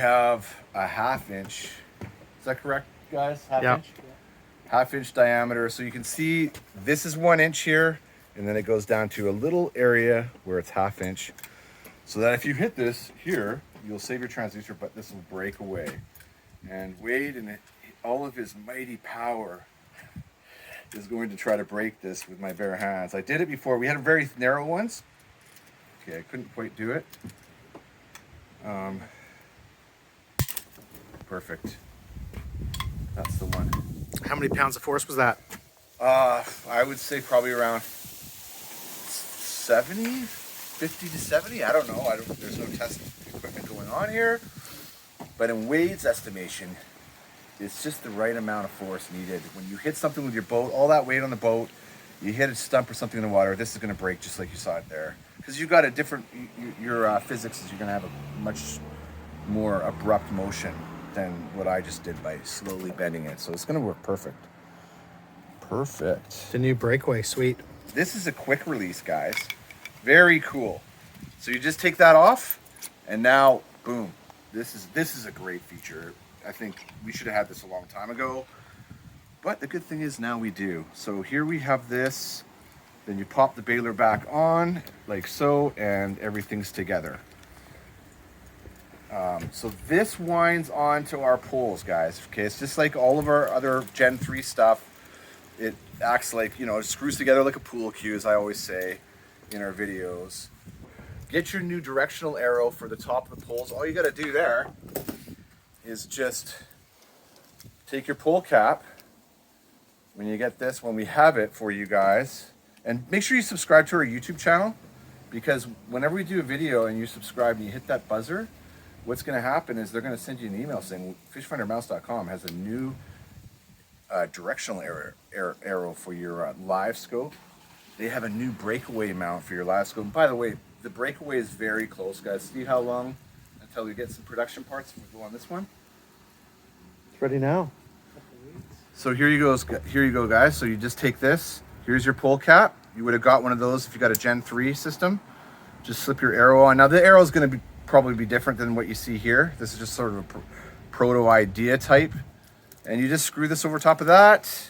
have a 1/2 inch. Is that correct, guys? 1/2 Yeah. inch? 1/2 inch diameter. So you can see this is 1 inch here, and then it goes down to a little area where it's 1/2 inch. So that if you hit this here, you'll save your transducer, but this will break away. And Wade and all of his mighty power is going to try to break this with my bare hands. I did it before. We had very narrow ones. Okay, I couldn't quite do it. Perfect. That's the one. How many pounds of force was that? I would say probably around 70, 50 to 70. I don't know. There's no test equipment going on here. But in Wade's estimation, it's just the right amount of force needed. When you hit something with your boat, all that weight on the boat, you hit a stump or something in the water, this is going to break just like you saw it there. Because you've got a different, your physics is you're going to have a much more abrupt motion than what I just did by slowly bending it. So it's going to work perfect. Perfect. The new Breakaway, sweet. This is a quick release, guys. Very cool. So you just take that off, and now, boom. This is a great feature. I think we should have had this a long time ago. But the good thing is now we do. So here we have this. Then you pop the baler back on, like so, and everything's together. So this winds onto our poles, guys. Okay, it's just like all of our other Gen 3 stuff. It acts like, it screws together like a pool cue, as I always say in our videos. Get your new directional arrow for the top of the poles. All you got to do there is just take your pole cap. When you get this, when we have it for you guys, and make sure you subscribe to our YouTube channel, because whenever we do a video and you subscribe and you hit that buzzer, what's going to happen is they're going to send you an email saying fishfindermouse.com has a new directional arrow for your Livescope. They have a new Breakaway mount for your Livescope. And by the way, the Breakaway is very close, guys. See how long until we get some production parts and we go on this one? It's ready now. So here you go, guys. So you just take this. Here's your pole cap. You would have got one of those if you got a Gen 3 system. Just slip your arrow on. Now the arrow is going to probably be different than what you see here. This is just sort of a proto idea type. And you just screw this over top of that.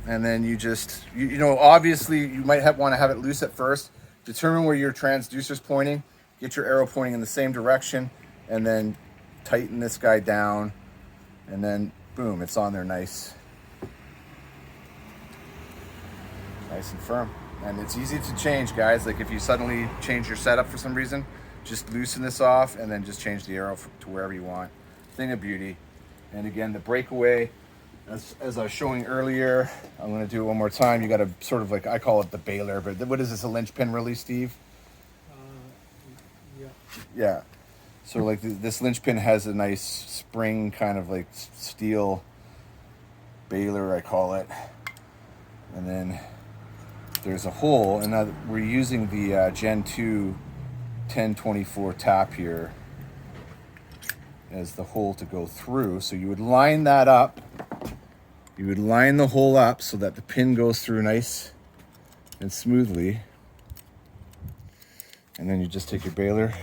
And then you just, obviously you might want to have it loose at first. Determine where your transducer's pointing. Get your arrow pointing in the same direction. And then tighten this guy down. And then, boom, it's on there nice. Nice and firm. And it's easy to change, guys. Like if you suddenly change your setup for some reason, just loosen this off and then just change the arrow to wherever you want. Thing of beauty. And again, the Breakaway, as I was showing earlier, I'm going to do it one more time. You got to sort of like, I call it the baler, but what is this, a linchpin really, Steve? Yeah. Yeah. So like this linchpin has a nice spring kind of like steel baler, I call it. And then there's a hole, and now we're using the Gen 2 1024 tap here as the hole to go through. So you would line that up. You would line the hole up so that the pin goes through nice and smoothly. And then you just take your baler.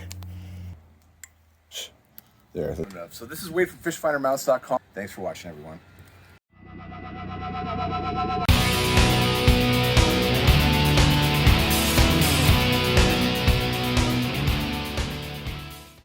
There. So this is Wade from fishfindermouse.com. Thanks for watching, everyone.